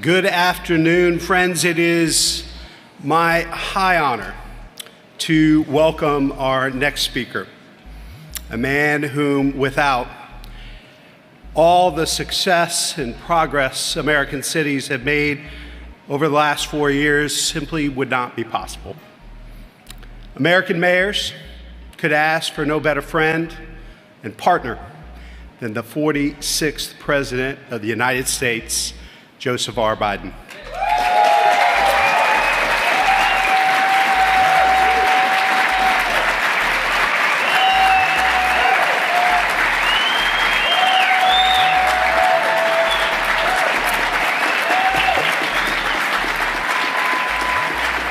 Good afternoon, friends. It is my high honor to welcome our next speaker, a man whom, without all the success and progress American cities have made over the last 4 years, simply would not be possible. American mayors could ask for no better friend and partner than the 46th President of the United States, Zafar Biden.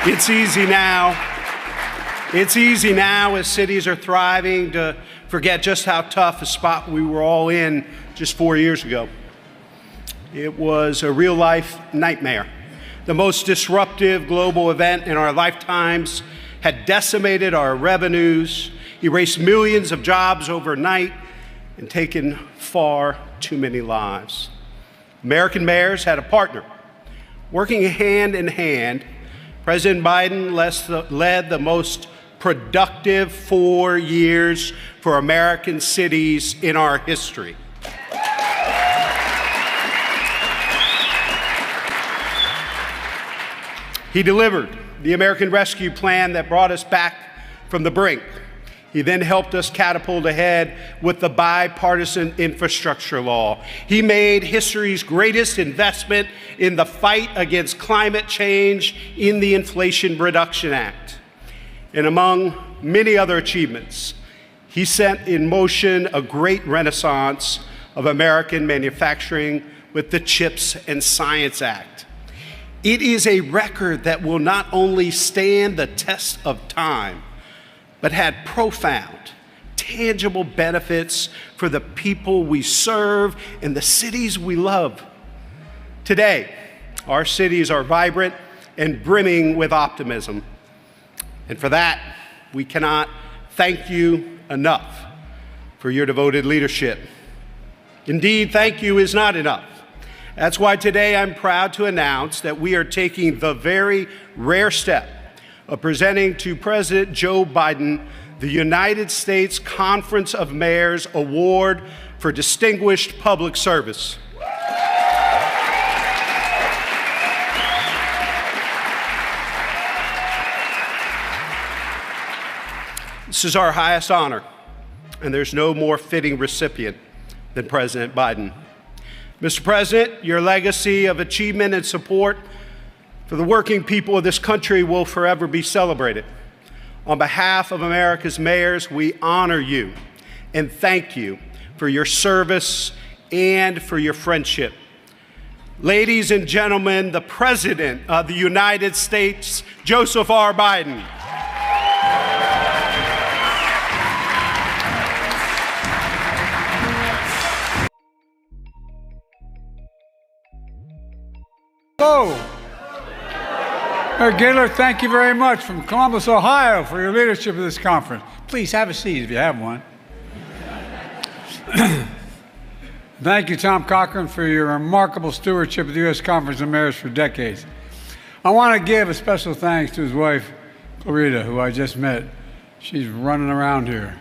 It's easy now. It's easy now as cities are thriving to forget just how tough a spot we were all in just 4 years ago. It was a real-life nightmare. The most disruptive global event in our lifetimes had decimated our revenues, erased millions of jobs overnight, and taken far too many lives. American mayors had a partner. Working hand in hand, President Biden led the most productive 4 years for American cities in our history. He delivered the American Rescue Plan that brought us back from the brink. He then helped us catapult ahead with the bipartisan infrastructure law. He made history's greatest investment in the fight against climate change in the Inflation Reduction Act. And among many other achievements, he set in motion a great renaissance of American manufacturing with the CHIPS and Science Act. It is a record that will not only stand the test of time, but had profound, tangible benefits for the people we serve and the cities we love. Today, our cities are vibrant and brimming with optimism. And for that, we cannot thank you enough for your devoted leadership. Indeed, thank you is not enough. That's why today I'm proud to announce that we are taking the very rare step of presenting to President Joe Biden the United States Conference of Mayors Award for Distinguished Public Service. This is our highest honor, and there's no more fitting recipient than President Biden. Mr. President, your legacy of achievement and support for the working people of this country will forever be celebrated. On behalf of America's mayors, we honor you and thank you for your service and for your friendship. Ladies and gentlemen, the President of the United States, Zafar Biden. Hello. Mayor Gaylor, thank you very much from Columbus, Ohio, for your leadership of this conference. Please have a seat if you have one. Thank you, Tom Cochran, for your remarkable stewardship of the U.S. Conference of Mayors for decades. I want to give a special thanks to his wife, Clarita, who I just met. She's running around here,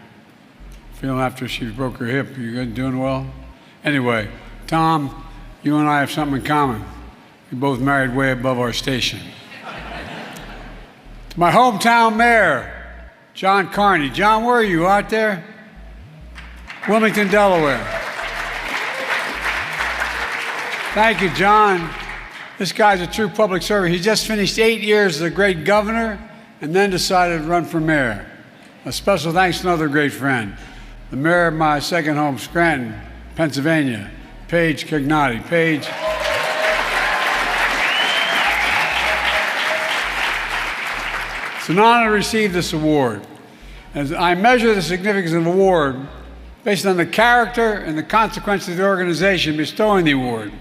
feeling after she broke her hip. You good, doing well? Anyway, Tom, you and I have something in common. We both married way above our station. To my hometown mayor, John Carney. John, where are you, out there? Wilmington, Delaware. Thank you, John. This guy's a true public servant. He just finished 8 years as a great governor and then decided to run for mayor. A special thanks to another great friend, the mayor of my second home, Scranton, Pennsylvania, Paige Cognotti. Paige. It's an honor to receive this award. As I measure the significance of the award based on the character and the consequences of the organization bestowing the award.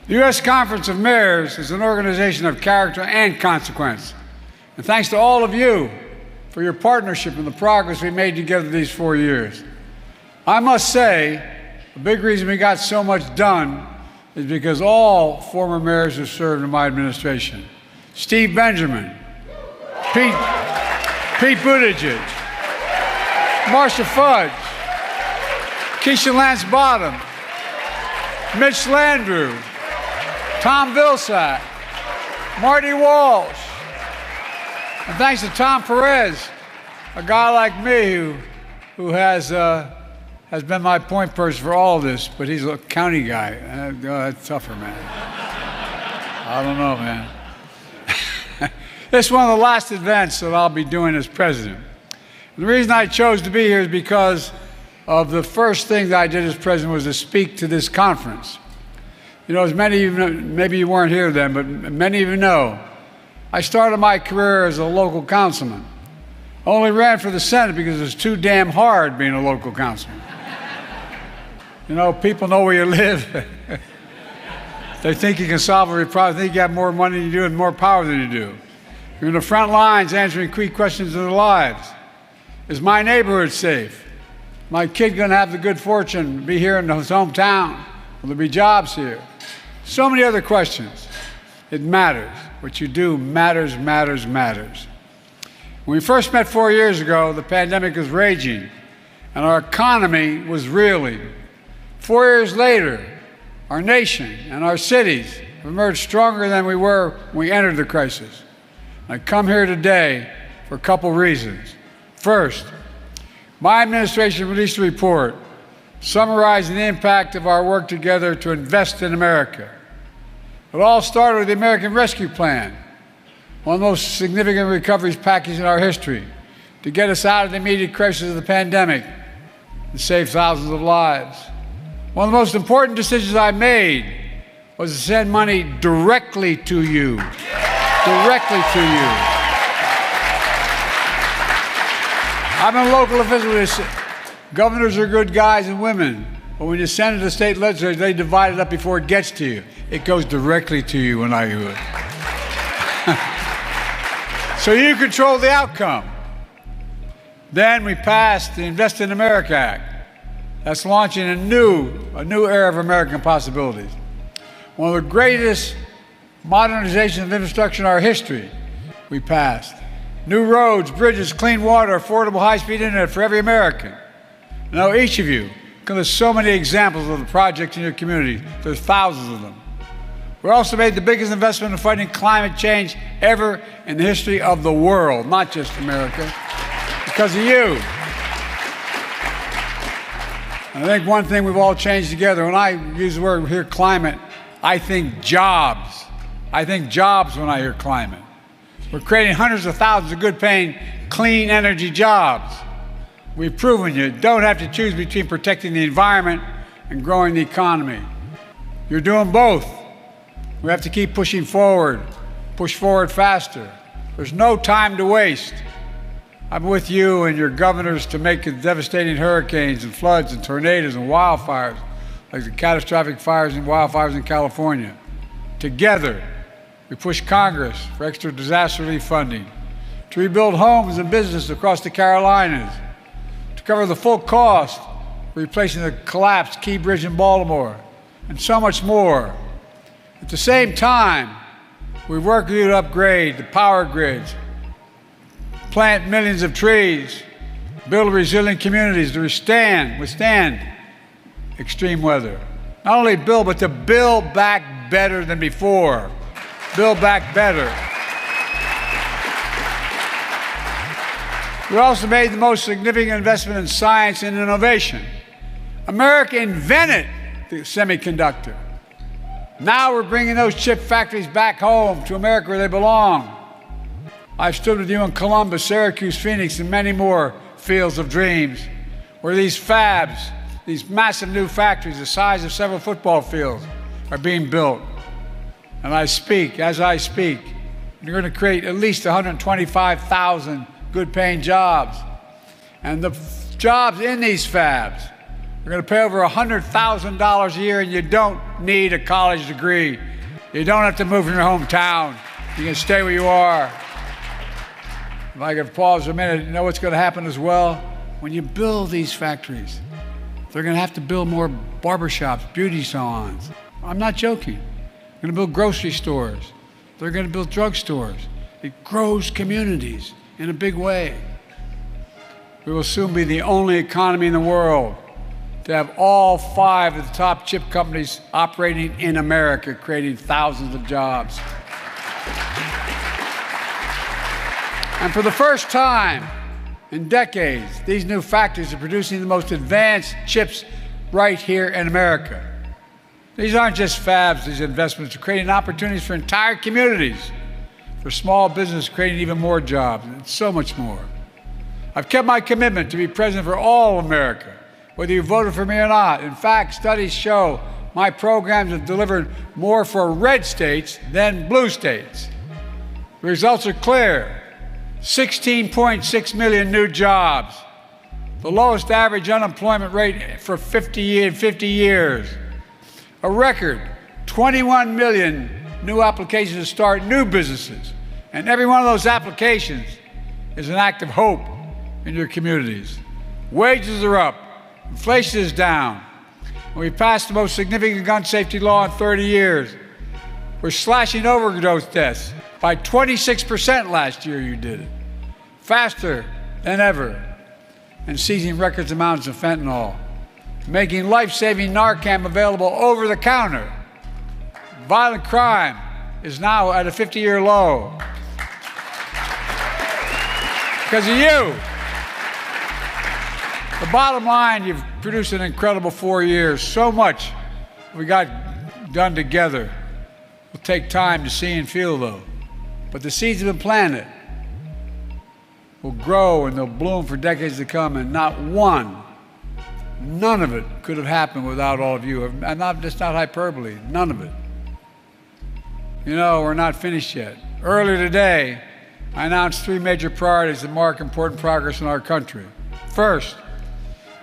The U.S. Conference of Mayors is an organization of character and consequence. And thanks to all of you for your partnership and the progress we made together these 4 years. I must say, a big reason we got so much done is because all former mayors have served in my administration. Steve Benjamin, Pete Buttigieg, Marcia Fudge, Keisha Lance Bottom, Mitch Landrieu, Tom Vilsack, Marty Walsh, and thanks to Tom Perez, a guy like me who has been my point person for all of this, but he's a county guy. That's tougher, man. I don't know, man. This is one of the last events that I'll be doing as president. And the reason I chose to be here is because of the first thing that I did as president was to speak to this conference. You know, as many of you know, maybe you weren't here then, but many of you know, I started my career as a local councilman. I only ran for the Senate because it was too damn hard being a local councilman. You know, people know where you live. They think you can solve every problem. They think you have more money than you do and more power than you do. You're in the front lines answering key questions of their lives. Is my neighborhood safe? My kid going to have the good fortune to be here in his hometown? Will there be jobs here? So many other questions. It matters. What you do matters, matters, matters. When we first met 4 years ago, the pandemic was raging, and our economy was reeling. 4 years later, our nation and our cities have emerged stronger than we were when we entered the crisis. I come here today for a couple reasons. First, my administration released a report summarizing the impact of our work together to invest in America. It all started with the American Rescue Plan, one of the most significant recovery packages in our history, to get us out of the immediate crisis of the pandemic and save thousands of lives. One of the most important decisions I made was to send money directly to you. Directly to you. I'm a local official. Governors are good guys and women, but when you send it to the state legislators, they divide it up before it gets to you. It goes directly to you when I do it. So you control the outcome. Then we passed the Invest in America Act. That's launching a new era of American possibilities. One of the greatest modernizations of infrastructure in our history we passed. New roads, bridges, clean water, affordable high-speed internet for every American. I know each of you, because there's so many examples of the projects in your community. There's thousands of them. We also made the biggest investment in fighting climate change ever in the history of the world, not just America, because of you. I think one thing we've all changed together, when I use the word here climate, I think jobs. I think jobs when I hear climate. We're creating hundreds of thousands of good-paying, clean energy jobs. We've proven you don't have to choose between protecting the environment and growing the economy. You're doing both. We have to keep pushing forward, push forward faster. There's no time to waste. I'm with you and your governors to make the devastating hurricanes and floods and tornadoes and wildfires, like the catastrophic fires and wildfires in California. Together, we push Congress for extra disaster relief funding, to rebuild homes and businesses across the Carolinas, to cover the full cost of replacing the collapsed Key Bridge in Baltimore, and so much more. At the same time, we work with you to upgrade the power grids, plant millions of trees, build resilient communities to withstand extreme weather. Not only build, but to build back better than before. Build back better. We also made the most significant investment in science and innovation. America invented the semiconductor. Now we're bringing those chip factories back home to America where they belong. I've stood with you in Columbus, Syracuse, Phoenix, and many more fields of dreams where these fabs, these massive new factories the size of several football fields are being built. And as I speak, you're going to create at least 125,000 good-paying jobs. And the jobs in these fabs are going to pay over $100,000 a year, and you don't need a college degree. You don't have to move from your hometown. You can stay where you are. If I could pause a minute, you know what's going to happen as well? When you build these factories, they're going to have to build more barbershops, beauty salons, I'm not joking. They're going to build grocery stores. They're going to build drugstores. It grows communities in a big way. We will soon be the only economy in the world to have all 5 of the top chip companies operating in America, creating thousands of jobs. And for the first time in decades, these new factories are producing the most advanced chips right here in America. These aren't just fabs, these investments are creating opportunities for entire communities, for small business, creating even more jobs, and so much more. I've kept my commitment to be president for all America, whether you voted for me or not. In fact, studies show my programs have delivered more for red states than blue states. The results are clear. 16.6 million new jobs, the lowest average unemployment rate for 50 years, a record 21 million new applications to start new businesses. And every one of those applications is an act of hope in your communities. Wages are up, inflation is down, and we passed the most significant gun safety law in 30 years. We're slashing overdose deaths by 26% last year. You did it faster than ever, and seizing record amounts of fentanyl, making life-saving Narcan available over the counter. Violent crime is now at a 50-year low because of you. The bottom line, you've produced an incredible 4 years. So much we got done together. It'll take time to see and feel, though. But the seeds have been planted, will grow and they'll bloom for decades to come, and none of it could have happened without all of you. And it's not hyperbole, none of it. You know, we're not finished yet. Earlier today, I announced 3 major priorities that mark important progress in our country. First,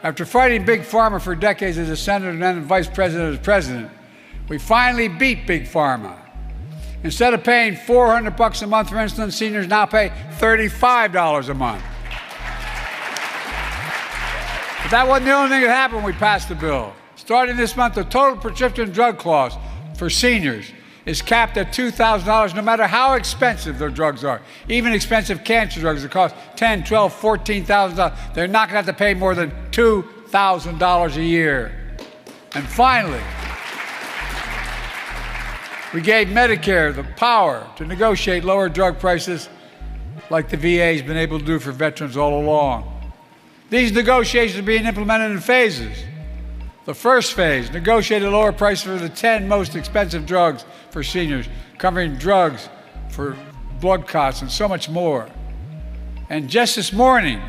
after fighting Big Pharma for decades as a senator and then vice president as president, we finally beat Big Pharma. Instead of paying $400 a month for insulin, seniors now pay $35 a month. But that wasn't the only thing that happened when we passed the bill. Starting this month, the total prescription drug cost for seniors is capped at $2,000 no matter how expensive their drugs are. Even expensive cancer drugs that cost $10,000, $12,000, $14,000, they're not going to have to pay more than $2,000 a year. And finally, we gave Medicare the power to negotiate lower drug prices like the VA has been able to do for veterans all along. These negotiations are being implemented in phases. The first phase negotiated lower prices for the 10 most expensive drugs for seniors, covering drugs for blood clots and so much more. And just this morning,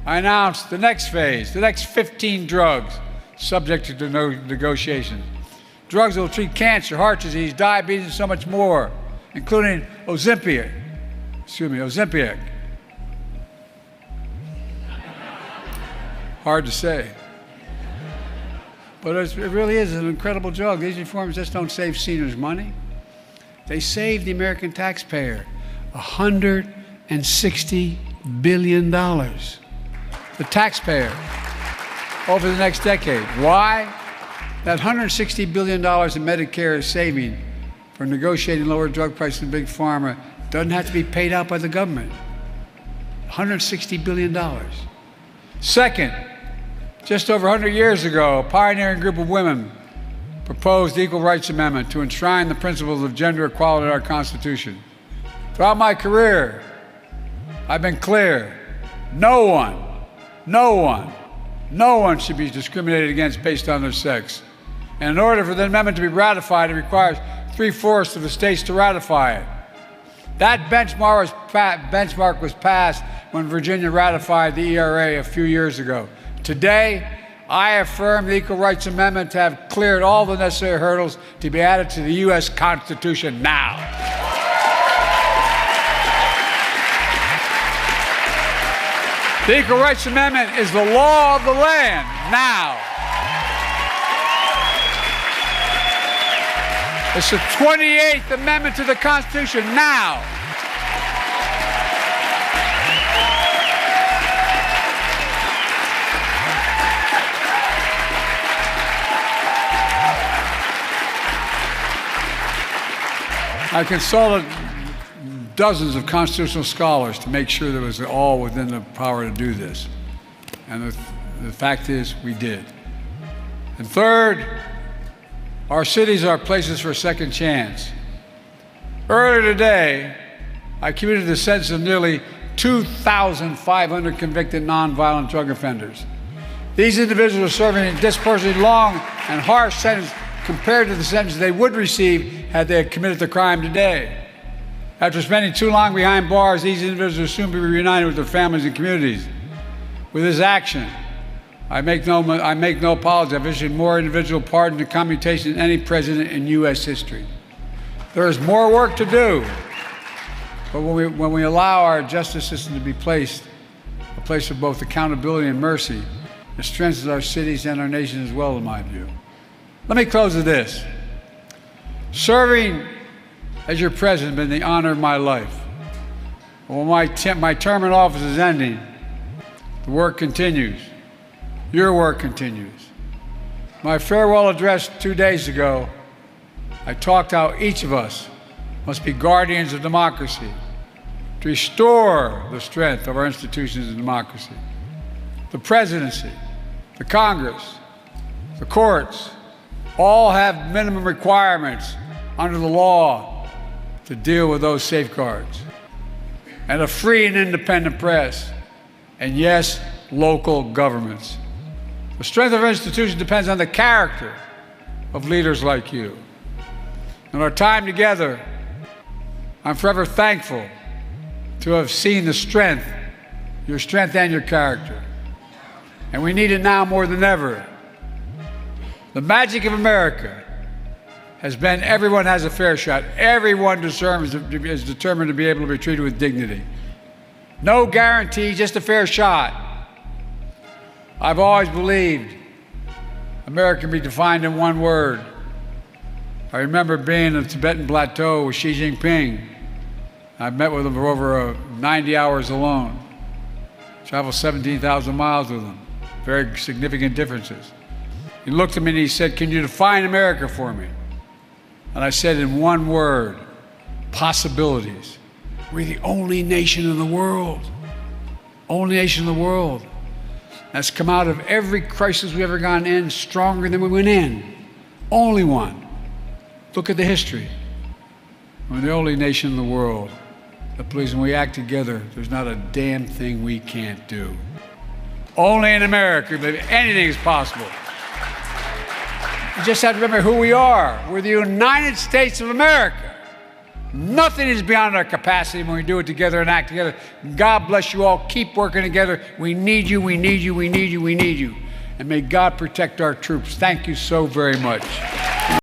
I announced the next phase, the next 15 drugs subject to negotiations. Drugs that will treat cancer, heart disease, diabetes, and so much more, including Ozempic. Hard to say. But it really is an incredible drug. These reforms just don't save seniors money. They save the American taxpayer $160 billion. The taxpayer over the next decade. Why? That $160 billion in Medicare is saving for negotiating lower drug prices in Big Pharma doesn't have to be paid out by the government. $160 billion. Second, just over 100 years ago, a pioneering group of women proposed the Equal Rights Amendment to enshrine the principles of gender equality in our Constitution. Throughout my career, I've been clear, no one should be discriminated against based on their sex. And in order for the amendment to be ratified, it requires 3/4 of the states to ratify it. That benchmark was passed when Virginia ratified the ERA a few years ago. Today, I affirm the Equal Rights Amendment to have cleared all the necessary hurdles to be added to the U.S. Constitution now. The Equal Rights Amendment is the law of the land now. It's the 28th Amendment to the Constitution now. I consulted dozens of constitutional scholars to make sure that it was all within the power to do this. And the fact is, we did. And third, our cities are places for a second chance. Earlier today, I commuted the sentence of nearly 2,500 convicted nonviolent drug offenders. These individuals are serving a disproportionately long and harsh sentence compared to the sentence they would receive had they committed the crime today. After spending too long behind bars, these individuals will soon be reunited with their families and communities. With this action, I make no apology. I've issued more individual pardons and commutations than any president in U.S. history. There is more work to do, but when we allow our justice system to be a place of both accountability and mercy, it strengthens our cities and our nation as well, in my view. Let me close with this. Serving as your president has been the honor of my life. When my term in office is ending, the work continues. Your work continues. My farewell address 2 days ago, I talked how each of us must be guardians of democracy to restore the strength of our institutions of democracy. The presidency, the Congress, the courts, all have minimum requirements under the law to deal with those safeguards. And a free and independent press, and yes, local governments. The strength of our institution depends on the character of leaders like you. In our time together, I'm forever thankful to have seen the strength, your strength and your character. And we need it now more than ever. The magic of America has been everyone has a fair shot. Everyone is determined to be able to be treated with dignity. No guarantee, just a fair shot. I've always believed America can be defined in one word. I remember being on the Tibetan Plateau with Xi Jinping. I met with him for over 90 hours alone. Traveled 17,000 miles with him. Very significant differences. He looked at me and he said, "Can you define America for me?" And I said in one word, possibilities. We're the only nation in the world. Only nation in the world that's come out of every crisis we've ever gone in stronger than we went in. Only one. Look at the history. We're the only nation in the world that believes when we act together, there's not a damn thing we can't do. Only in America that anything is possible. You just have to remember who we are. We're the United States of America. Nothing is beyond our capacity when we do it together and act together. God bless you all. Keep working together. We need you, we need you, we need you, we need you. And may God protect our troops. Thank you so very much.